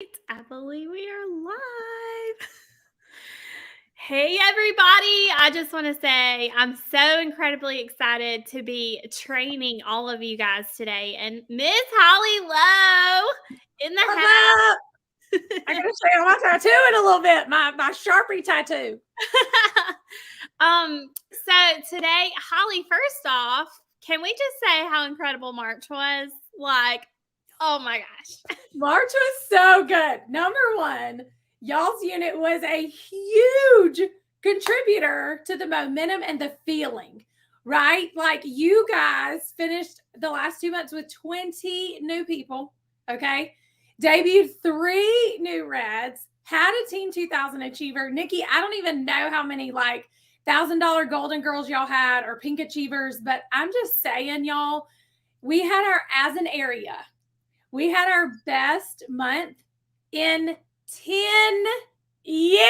I believe we are live. Hey, everybody. I just want to say I'm so incredibly excited to be training all of you guys today. And Miss Holly Lowe in the What's house. up? I gotta show you my tattoo in a little bit. My Sharpie tattoo. So today, Holly, first off, can we just say how incredible March was? Like, oh my gosh. March was so good. Number one, y'all's unit was a huge contributor to the momentum and the feeling, right? Like you guys finished the last 2 months with 20 new people, okay? Debuted 3 new Reds, had a Team 2000 Achiever. Nikki, I don't even know how many like $1,000 Golden Girls y'all had or Pink Achievers, but I'm just saying, y'all, we had as an area, we had our best month in 10 years.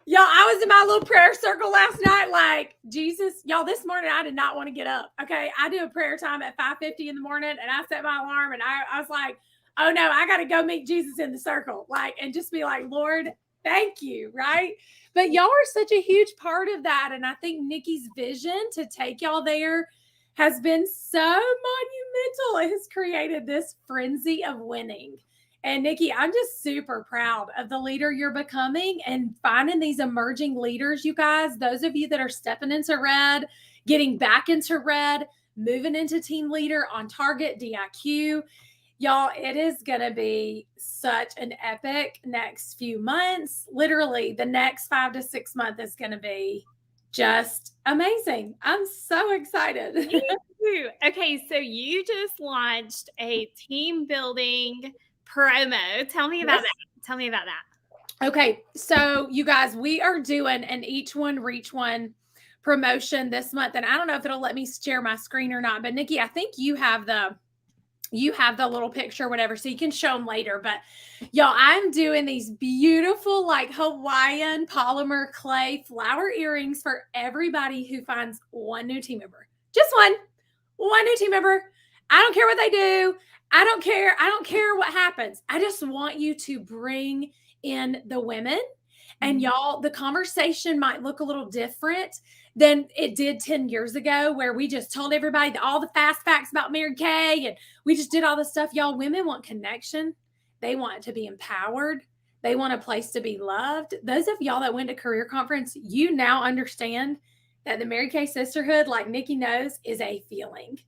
Y'all, I was in my little prayer circle last night, like, Jesus, y'all, this morning I did not want to get up. Okay. I do a prayer time at 5:50 in the morning and I set my alarm and I was like, oh no, I got to go meet Jesus in the circle. Like, and just be like, Lord, thank you. Right. But y'all are such a huge part of that. And I think Nikki's vision to take y'all there has been so monumental. It has created this frenzy of winning. And Nikki, I'm just super proud of the leader you're becoming and finding these emerging leaders, you guys. Those of you that are stepping into red, getting back into red, moving into team leader on target, DIQ. Y'all, it is going to be such an epic next few months. Literally, the next 5 to 6 months is going to be just amazing. I'm so excited. Okay, so you just launched a team building promo. Tell me about that. Tell me about that. Okay, so you guys, we are doing an Each One Reach One promotion this month. And I don't know if it'll let me share my screen or not, but Nikki, I think you have the little picture, whatever, so you can show them later. But y'all, I'm doing these beautiful like Hawaiian polymer clay flower earrings for everybody who finds one new team member. Just one new team member. I don't care what they do. I don't care what happens. I just want you to bring in the women. And y'all, the conversation might look a little different than it did 10 years ago, where we just told everybody all the fast facts about Mary Kay and we just did all this stuff. Y'all, women want connection. They want to be empowered. They want a place to be loved. Those of y'all that went to career conference, you now understand that the Mary Kay sisterhood, like Nikki knows, is a feeling.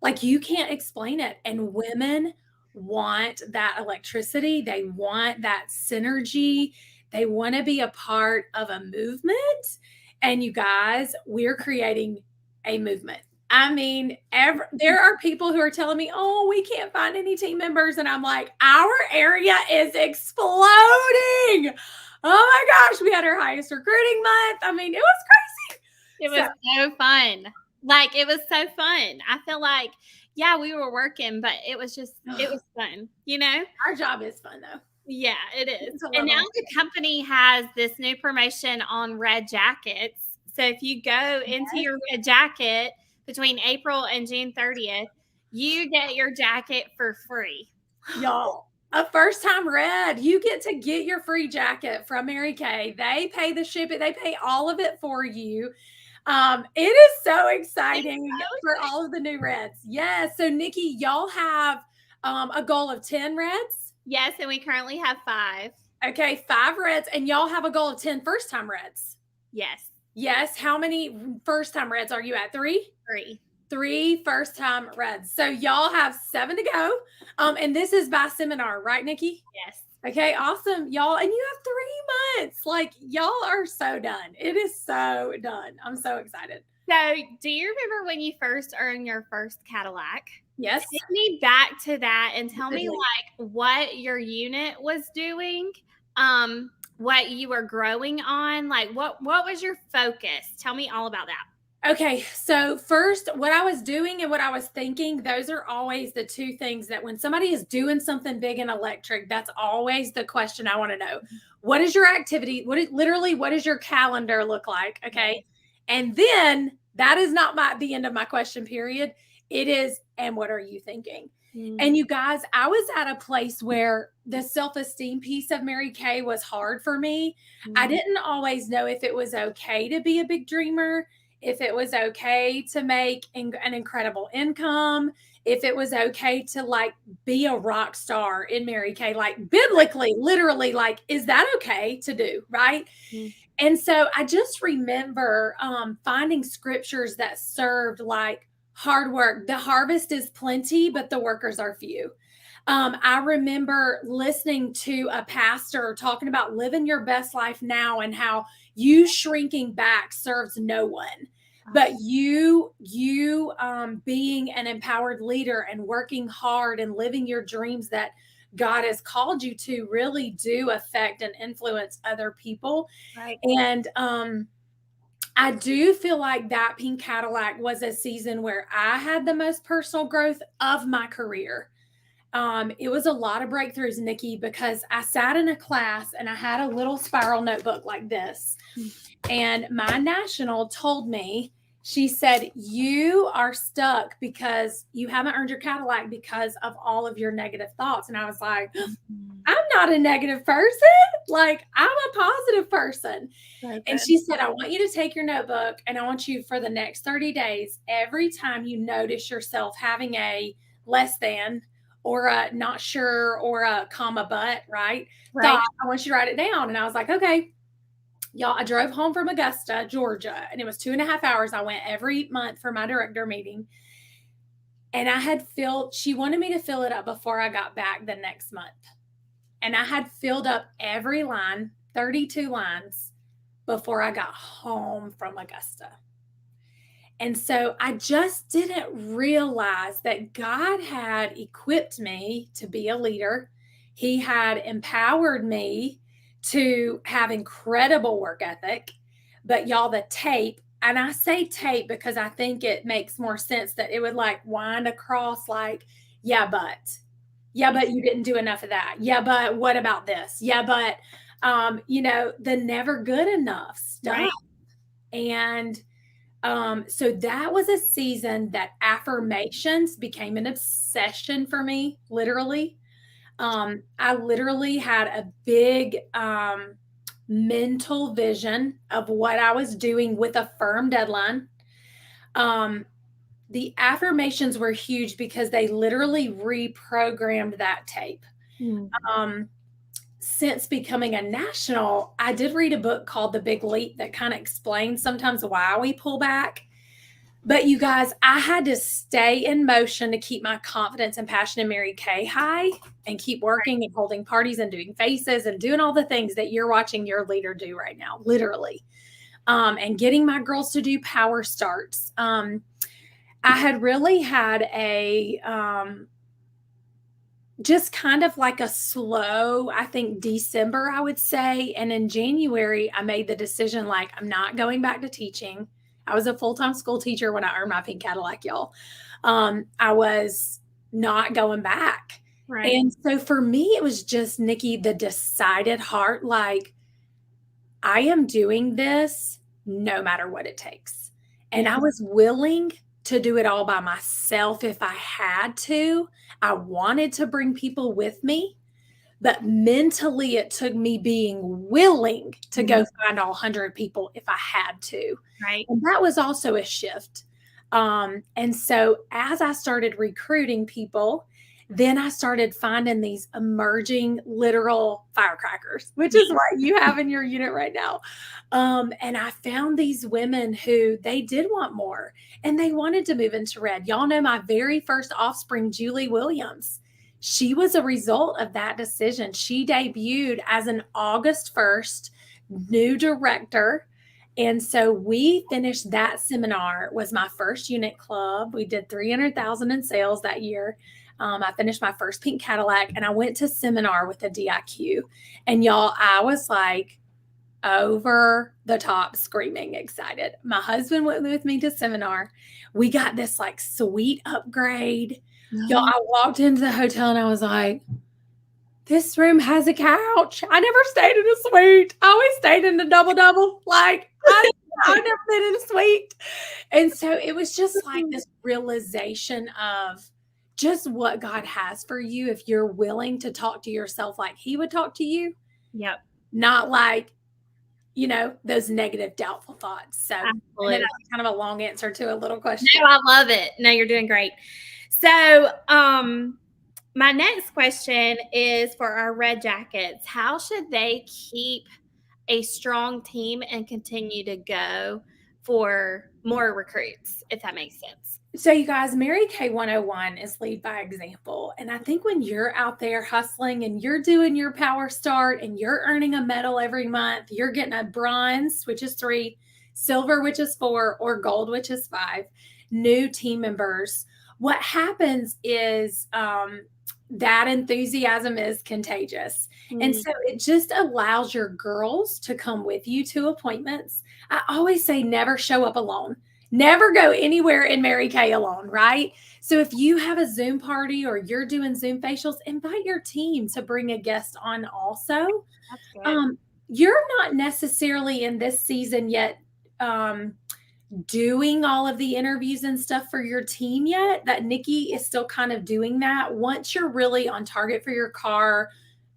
Like you can't explain it. And women want that electricity. They want that synergy. They want to be a part of a movement. And you guys, we're creating a movement. I mean, there are people who are telling me, oh, we can't find any team members. And I'm like, our area is exploding. Oh my gosh, we had our highest recruiting month. I mean, it was crazy. It was so fun. Like, it was so fun. I feel like, yeah, we were working, but it was fun, you know? Our job is fun, though. Yeah, it is. And now the company has this new promotion on red jackets. So if you go into your red jacket between April and June 30th, you get your jacket for free. Y'all, a first time red, you get to get your free jacket from Mary Kay. They pay the shipping, they pay all of it for you. It is so exciting for all of the new reds. Yes. So Nikki, y'all have a goal of 10 reds? Yes, and we currently have 5. Okay, 5 reds, and y'all have a goal of 10 first-time reds. Yes. Yes. How many first-time reds are you at? 3? 3 first-time reds. So y'all have 7 to go. And this is by seminar, right, Nikki? Yes. Okay, awesome, y'all. And you have 3 months. Like, y'all are so done. It is so done. I'm so excited. So, do you remember when you first earned your first Cadillac? Yes. Take me back to that and tell me like what your unit was doing, what you were growing on, like what was your focus? Tell me all about that. Okay, so first, what I was doing and what I was thinking, those are always the 2 things that when somebody is doing something big in electric, that's always the question I want to know. What is your activity? What does your calendar look like? Okay. And then that is not the end of my question period. It is, and what are you thinking? And you guys, I was at a place where the self-esteem piece of Mary Kay was hard for me. I didn't always know if it was okay to be a big dreamer, if it was okay to make an incredible income, if it was okay to like be a rock star in Mary Kay, like biblically, literally, like, is that okay to do? Right. And so I just remember finding scriptures that served like hard work. The harvest is plenty, but the workers are few. I remember listening to a pastor talking about living your best life now and how you shrinking back serves no one. But you being an empowered leader and working hard and living your dreams that God has called you to really do affect and influence other people. Right. And I do feel like that pink Cadillac was a season where I had the most personal growth of my career. It was a lot of breakthroughs, Nikki, because I sat in a class and I had a little spiral notebook like this. And my national told me, she said, you are stuck because you haven't earned your Cadillac because of all of your negative thoughts. And I was like, I'm not a negative person. Like, I'm a positive person. And she said, I want you to take your notebook and I want you for the next 30 days, every time you notice yourself having a less than or a not sure or a comma but, right? Thought, I want you to write it down. And I was like, okay. Y'all, I drove home from Augusta, Georgia, and it was 2.5 hours. I went every month for my director meeting. And she wanted me to fill it up before I got back the next month. And I had filled up every line, 32 lines, before I got home from Augusta. And so I just didn't realize that God had equipped me to be a leader. He had empowered me to have incredible work ethic. But y'all, the tape, and I say tape because I think it makes more sense that it would like wind across like, yeah, but you didn't do enough of that. Yeah, but what about this? Yeah, but, the never good enough stuff. Right. And so that was a season that affirmations became an obsession for me, literally. I literally had a big mental vision of what I was doing with a firm deadline. The affirmations were huge because they literally reprogrammed that tape. Since becoming a national, I did read a book called The Big Leap that kind of explains sometimes why we pull back. But you guys, I had to stay in motion to keep my confidence and passion in Mary Kay high and keep working and holding parties and doing faces and doing all the things that you're watching your leader do right now, literally. And getting my girls to do power starts. I had really had a just kind of like a slow, I think December, I would say. And in January, I made the decision, like, I'm not going back to teaching. I was a full-time school teacher when I earned my pink Cadillac, y'all. I was not going back. Right. And so for me, it was just, Nikki, the decided heart, like, I am doing this no matter what it takes. And I was willing to do it all by myself if I had to. I wanted to bring people with me, but mentally it took me being willing to go find all 100 people if I had to. Right. And that was also a shift. And so as I started recruiting people, then I started finding these emerging literal firecrackers, which is what you have in your unit right now. And I found these women who they did want more and they wanted to move into red. Y'all know my very first offspring, Julie Williams. She was a result of that decision. She debuted as an August 1st new director. And so we finished that seminar. It was my first unit club. We did 300,000 in sales that year. I finished my first pink Cadillac and I went to seminar with a DIQ. And y'all, I was like over the top screaming excited. My husband went with me to seminar. We got this like sweet upgrade. Y'all, I walked into the hotel and I was like, this room has a couch. I never stayed in a suite. I always stayed in the double. Like, I've never been in a suite. And so it was just like this realization of just what God has for you if you're willing to talk to yourself like he would talk to you, Yep. not like, those negative, doubtful thoughts. So I know Absolutely. that's kind of a long answer to a little question. No, I love it. No, you're doing great. So, my next question is for our red jackets. How should they keep a strong team and continue to go for more recruits, if that makes sense? So, you guys, Mary Kay 101 is lead by example. And I think when you're out there hustling and you're doing your power start and you're earning a medal every month, you're getting a bronze, which is 3, silver, which is 4, or gold, which is 5, new team members. What happens is that enthusiasm is contagious. And so it just allows your girls to come with you to appointments. I always say never show up alone. Never go anywhere in Mary Kay alone, right? So if you have a Zoom party or you're doing Zoom facials, invite your team to bring a guest on also. That's good. You're not necessarily in this season yet doing all of the interviews and stuff for your team yet. That Nikki is still kind of doing that. Once you're really on target for your car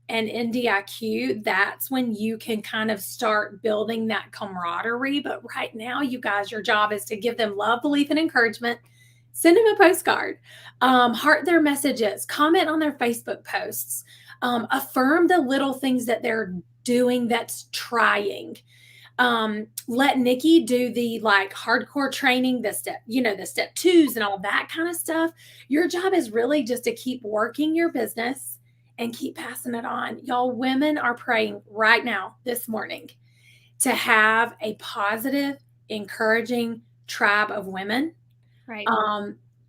and NDIQ, that's when you can kind of start building that camaraderie. But right now, you guys, your job is to give them love, belief, and encouragement. Send them a postcard, heart their messages, comment on their Facebook posts, affirm the little things that they're doing that's trying. Let Nikki do the like hardcore training, the step 2s and all that kind of stuff. Your job is really just to keep working your business and keep passing it on. Y'all, women are praying right now, this morning, to have a positive, encouraging tribe of women. Right.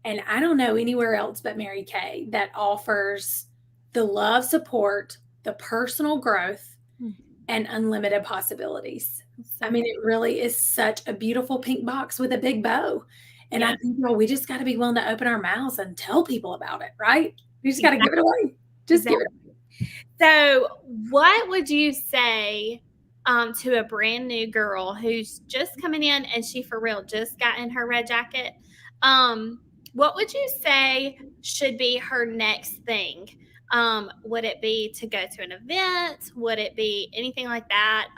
And I don't know anywhere else but Mary Kay that offers the love, support, the personal growth, and unlimited possibilities. I mean, it really is such a beautiful pink box with a big bow. And I think, we just got to be willing to open our mouths and tell people about it, right? We just got to give it away. Just give it away. So, what would you say to a brand new girl who's just coming in and she for real just got in her red jacket? What would you say should be her next thing? Would it be to go to an event? Would it be anything like that?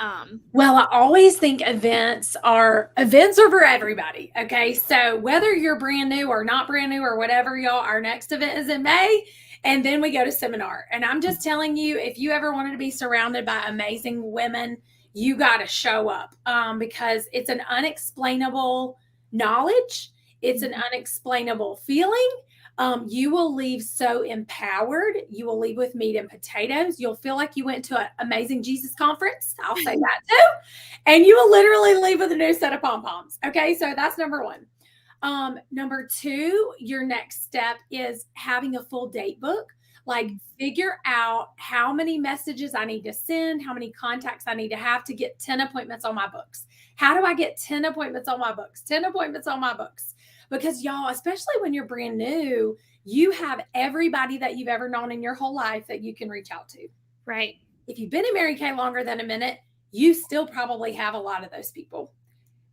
Well, I always think events are for everybody. Okay. So whether you're brand new or not brand new or whatever, y'all, our next event is in May. And then we go to seminar. And I'm just telling you, if you ever wanted to be surrounded by amazing women, you got to show up because it's an unexplainable knowledge. It's an unexplainable feeling. You will leave so empowered. You will leave with meat and potatoes. You'll feel like you went to an amazing Jesus conference. I'll say that too. And you will literally leave with a new set of pom-poms. Okay. So that's number 1. Number 2, your next step is having a full date book. Like figure out how many messages I need to send, how many contacts I need to have to get 10 appointments on my books. How do I get 10 appointments on my books? 10 appointments on my books. Because y'all, especially when you're brand new, you have everybody that you've ever known in your whole life that you can reach out to. Right. If you've been in Mary Kay longer than a minute, you still probably have a lot of those people.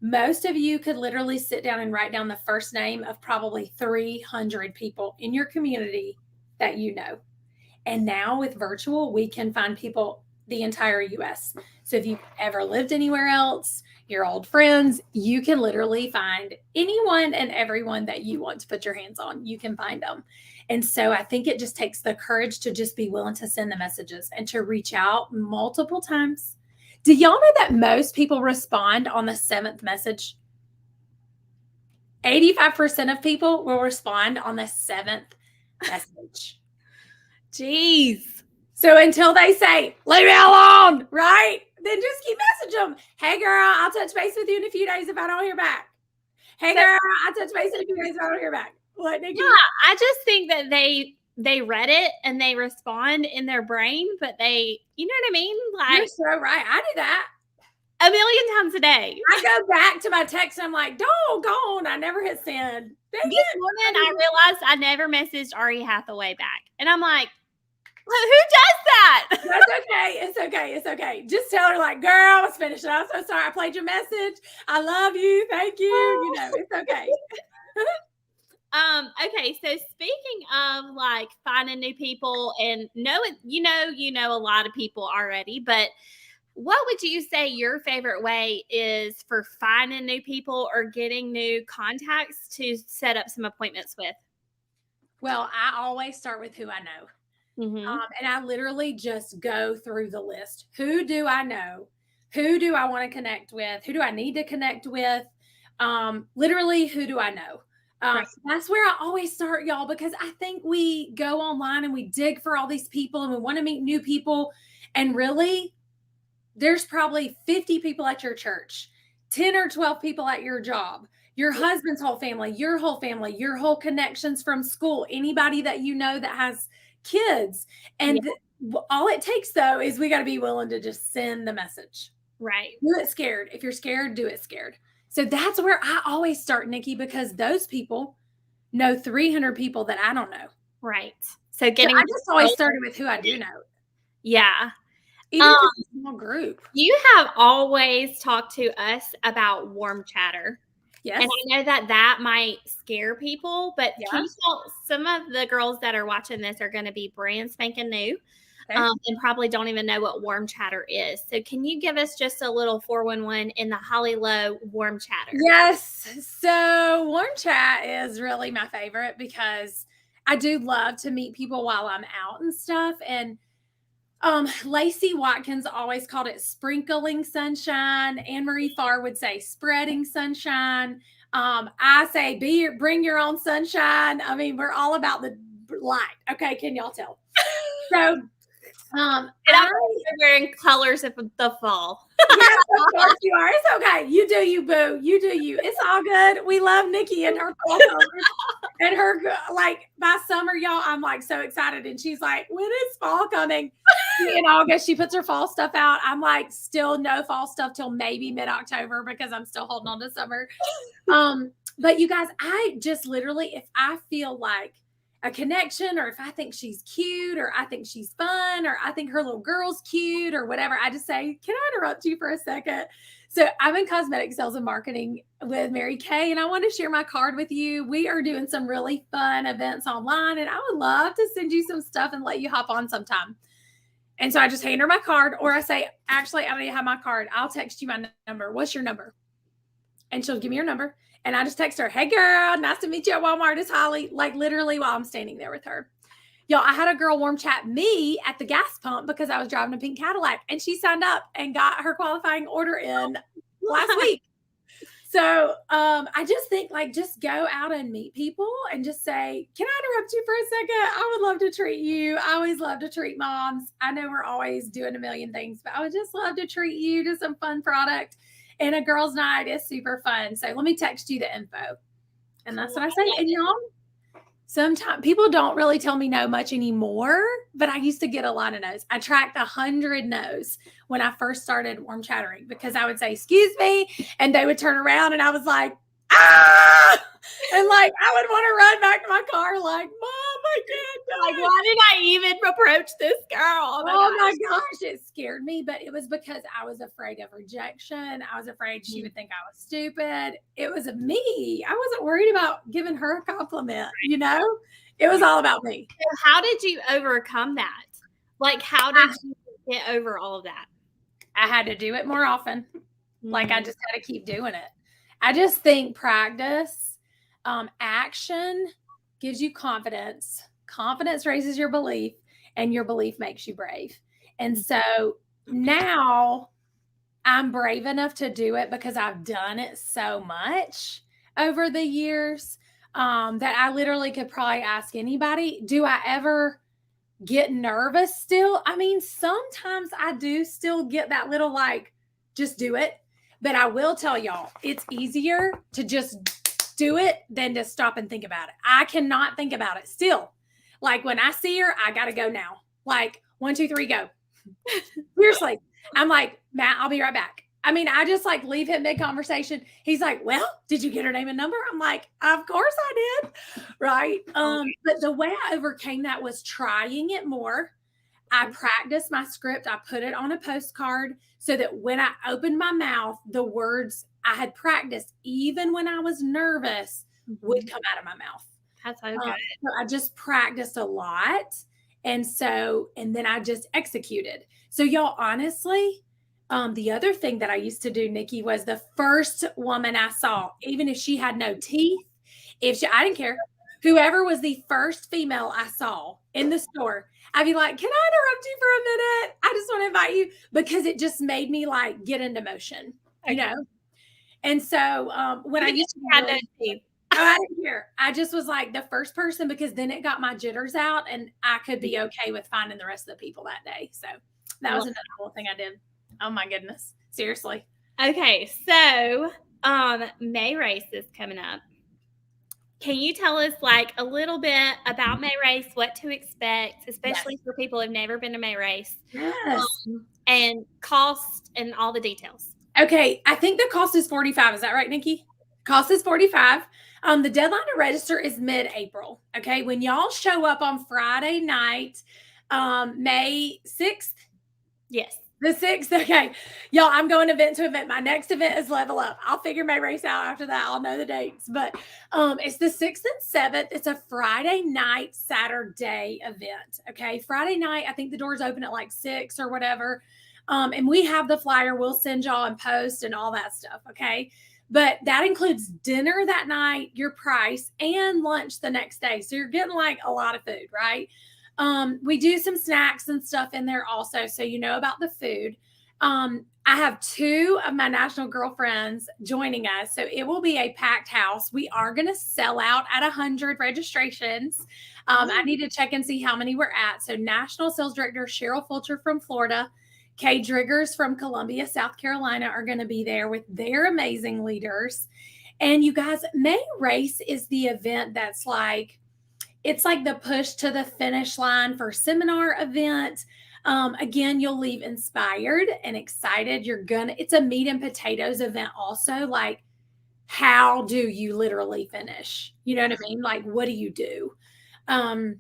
Most of you could literally sit down and write down the first name of probably 300 people in your community that you know. And now with virtual, we can find people the entire US. So if you've ever lived anywhere else, your old friends, you can literally find anyone and everyone that you want to put your hands on. You can find them. And so I think it just takes the courage to just be willing to send the messages and to reach out multiple times. Do y'all know that most people respond on the 7th message? 85% of people will respond on the 7th message. Jeez. So until they say, leave me alone, right? Then just keep messaging them. Hey, girl, I'll touch base with you in a few days if I don't hear back. Hey, girl, I'll touch base in a few days if I don't hear back. What, Nikki? Yeah, I just think that they read it and they respond in their brain, but they, you know what I mean? Like, you're so right. I do that. A million times a day. I go back to my text and I'm like, doggone, I never hit send. This morning I realized I never messaged Ari Hathaway back. And I'm like, who does that? That's okay. It's okay. It's okay. Just tell her, like, girl, I was finished. I'm so sorry. I played your message. I love you. Thank you. You know, it's okay. Okay, so speaking of like finding new people and you know a lot of people already, but what would you say your favorite way is for finding new people or getting new contacts to set up some appointments with? Well, I always start with who I know. Mm-hmm. And I literally just go through the list. Who do I know? Who do I want to connect with? Who do I need to connect with? Literally, who do I know? Right. That's where I always start, y'all, because I think we go online and we dig for all these people and we want to meet new people. And really, there's probably 50 people at your church, 10 or 12 people at your job, your husband's whole family, your whole connections from school, anybody that you know that has kids. Yeah. And all it takes, though, is we got to be willing to just send the message. Right. Do it scared. If you're scared, do it scared. So that's where I always start, Nikki, because those people know 300 people that I don't know. Right. So So getting I just always started with who I do know, yeah. even if it's a small group. You have always talked to us about warm chatter. Yes. And I know that that might scare people, but can you Yes. tell some of the girls that are watching this are going to be brand spanking new Okay. and probably don't even know what warm chatter is. So can you give us just a little 411 in the Holly Low warm chatter? Yes. So warm chat is really my favorite because I do love to meet people while I'm out and stuff. And Lacey Watkins always called it sprinkling sunshine. Anne Marie Farr would say spreading sunshine. I say bring your own sunshine. I mean, we're all about the light. Okay, can y'all tell? So And I'm wearing colors of the fall. yes, of course you are. It's okay. You do you, boo. You do you. It's all good. We love Nikki and her fall colors. And her, like, by summer, y'all, I'm like so excited. And she's like, when is fall coming? In August, she puts her fall stuff out. I'm like, still no fall stuff till maybe mid-October because I'm still holding on to summer. But you guys, I just literally, if I feel like a connection, or if I think she's cute, or I think she's fun, or I think her little girl's cute, or whatever, I just say, can I interrupt you for a second? So I'm in cosmetic sales and marketing with Mary Kay, and I want to share my card with you. We are doing some really fun events online, and I would love to send you some stuff and let you hop on sometime. And so I just hand her my card, or I say, actually, I don't even have my card. I'll text you my number. What's your number? And she'll give me her number. And I just text her, hey, girl, nice to meet you at Walmart. It's Holly. Like literally while I'm standing there with her. Y'all, I had a girl warm chat me at the gas pump because I was driving a pink Cadillac. And she signed up and got her qualifying order in last week. So I just think, like, just go out and meet people and just say, can I interrupt you for a second? I would love to treat you. I always love to treat moms. I know we're always doing a million things, but I would just love to treat you to some fun product. And a girls' night is super fun. So let me text you the info. And that's what I say. And y'all, sometimes people don't really tell me no much anymore, but I used to get a lot of no's. I tracked 100 no's when I first started warm chattering because I would say, excuse me. And they would turn around and I was like, ah, and like, I would want to run back to my car like, Mom, I can't. Like, why did I even approach this girl? Oh my gosh, it scared me, but it was because I was afraid of rejection. I was afraid she would think I was stupid. It was me. I wasn't worried about giving her a compliment, you know? It was all about me. So how did you overcome that? Like, how did you get over all of that? I had to do it more often. Like, I just had to keep doing it. I just think practice, action gives you confidence. Confidence raises your belief, and your belief makes you brave. And so now I'm brave enough to do it because I've done it so much over the years that I literally could probably ask anybody, do I ever get nervous still? I mean, sometimes I do still get that little like, just do it. But I will tell y'all, it's easier to just do it than to stop and think about it. I cannot think about it still. Like when I see her, I got to go now. Like 1, 2, 3, go. Seriously. I'm like, Matt, I'll be right back. I mean, I just like leave him mid-conversation. He's like, well, did you get her name and number? I'm like, of course I did. Right. But the way I overcame that was trying it more. I practiced my script. I put it on a postcard so that when I opened my mouth, the words I had practiced, even when I was nervous, would come out of my mouth. That's so good. So I just practiced a lot. And then I just executed. So y'all, honestly, the other thing that I used to do, Nikki, was the first woman I saw, even if she had no teeth, I didn't care, whoever was the first female I saw in the store, I'd be like, can I interrupt you for a minute? I just want to invite you, because it just made me like get into motion, you know? And so when I used to had no teeth. I didn't care. I just was like the first person, because then it got my jitters out and I could be okay with finding the rest of the people that day. So that was another cool thing I did. Oh my goodness. Seriously. Okay, so May race is coming up. Can you tell us like a little bit about May race, what to expect, especially for people who've never been to May race? Yes. And cost and all the details. Okay, I think the cost is $45. Is that right, Nikki? Cost is $45. The deadline to register is mid-April. Okay, when y'all show up on Friday night, May 6th. Yes. The 6th. Okay, y'all, I'm going event to event. My next event is Level Up. I'll figure my race out after that. I'll know the dates, but it's the 6th and 7th. It's a Friday night, Saturday event. Okay, Friday night, I think the doors open at like 6 or whatever. And we have the flyer. We'll send y'all and post and all that stuff. Okay. But that includes dinner that night, your price, and lunch the next day. So you're getting like a lot of food, right? We do some snacks and stuff in there also, so you know about the food. I have 2 of my national girlfriends joining us, so it will be a packed house. We are going to sell out at 100 registrations. I need to check and see how many we're at. So National Sales Director Cheryl Fulcher from Florida, Kay Driggers from Columbia, South Carolina are going to be there with their amazing leaders. And you guys, May Race is the event that's like, it's like the push to the finish line for seminar event. Again, you'll leave inspired and excited. It's a meat and potatoes event also. Like, how do you literally finish? You know what I mean? Like, what do you do? And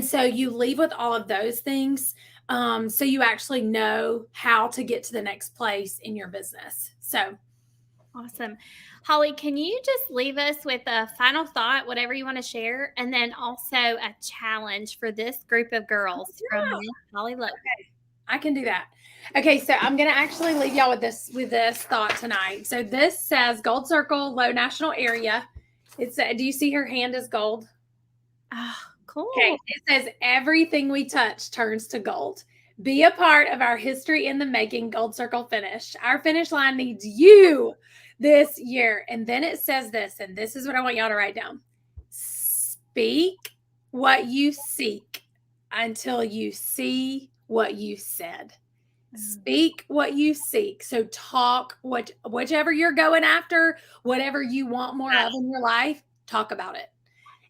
so you leave with all of those things. So you actually know how to get to the next place in your business. So awesome. Holly, can you just leave us with a final thought, whatever you want to share, and then also a challenge for this group of girls from Holly Lowe? Okay, I can do that. Okay, so I'm going to actually leave y'all with this thought tonight. So this says Gold Circle, Low National Area. Do you see her hand is gold? Oh, cool. Okay, it says everything we touch turns to gold. Be a part of our history in the making Gold Circle finish. Our finish line needs you this year. And then it says this, and this is what I want y'all to write down. Speak what you seek until you see what you said. Speak what you seek. So talk whichever you're going after, whatever you want more of in your life, talk about it.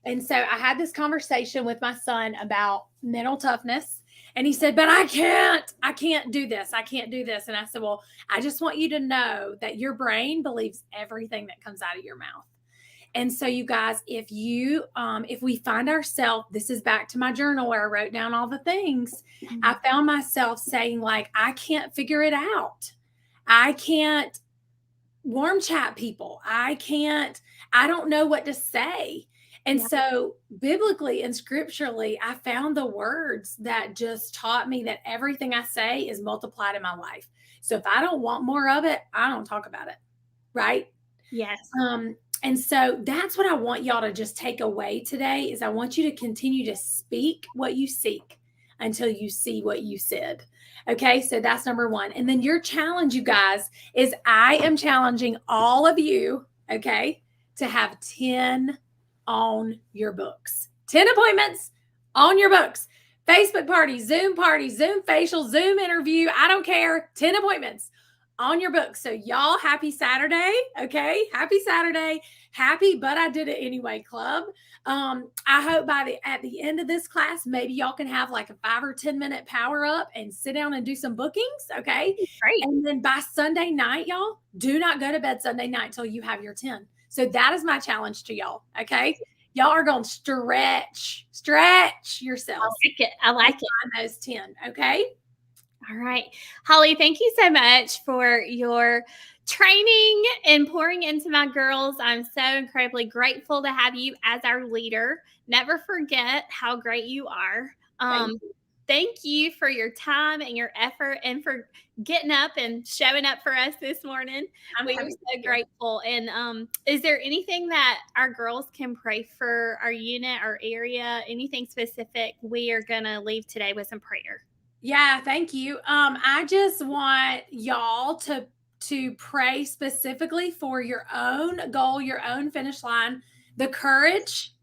And so I had this conversation with my son about mental toughness. And he said, but I can't do this. I can't do this. And I said, well, I just want you to know that your brain believes everything that comes out of your mouth. And so you guys, if we find ourselves, this is back to my journal where I wrote down all the things. I found myself saying like, I can't figure it out. I can't warm chat people. I don't know what to say. And so biblically and scripturally, I found the words that just taught me that everything I say is multiplied in my life. So if I don't want more of it, I don't talk about it. Right? Yes. And so that's what I want y'all to just take away today is I want you to continue to speak what you seek until you see what you said. Okay, so that's number 1. And then your challenge, you guys, is I am challenging all of you, okay, to have 10 on your books. 10 appointments on your books. Facebook party, Zoom facial, Zoom interview. I don't care. 10 appointments on your books. So y'all, happy Saturday. Okay. Happy Saturday. Happy, but I did it anyway club. I hope at the end of this class, maybe y'all can have like a 5 or 10 minute power up and sit down and do some bookings. Okay. Great. And then by Sunday night, y'all, do not go to bed Sunday night till you have your 10. So that is my challenge to y'all. Okay. Y'all are going to stretch yourselves. I like it. Those 10. Okay. All right. Holly, thank you so much for your training and pouring into my girls. I'm so incredibly grateful to have you as our leader. Never forget how great you are. Thank Um, you. Thank you for your time and your effort and for getting up and showing up for us this morning. I'm We happy are to so be here. grateful. And is there anything that our girls can pray for our unit, our area, anything specific? We are going to leave today with some prayer. Yeah, thank you. I just want y'all to pray specifically for your own goal, your own finish line, the courage,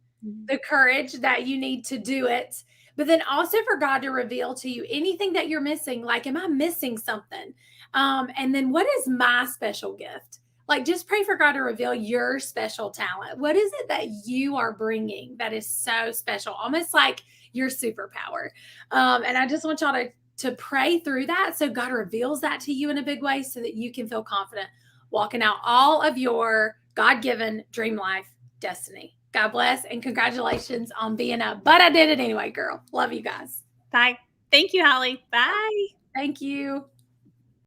the courage that you need to do it, but then also for God to reveal to you anything that you're missing. Like, am I missing something? And then what is my special gift? Like, just pray for God to reveal your special talent. What is it that you are bringing that is so special, almost like your superpower? And I just want y'all to pray through that so God reveals that to you in a big way so that you can feel confident walking out all of your God-given dream life destiny. God bless and congratulations on being up. But I did it anyway, girl. Love you guys. Bye. Thank you, Holly. Bye. Thank you.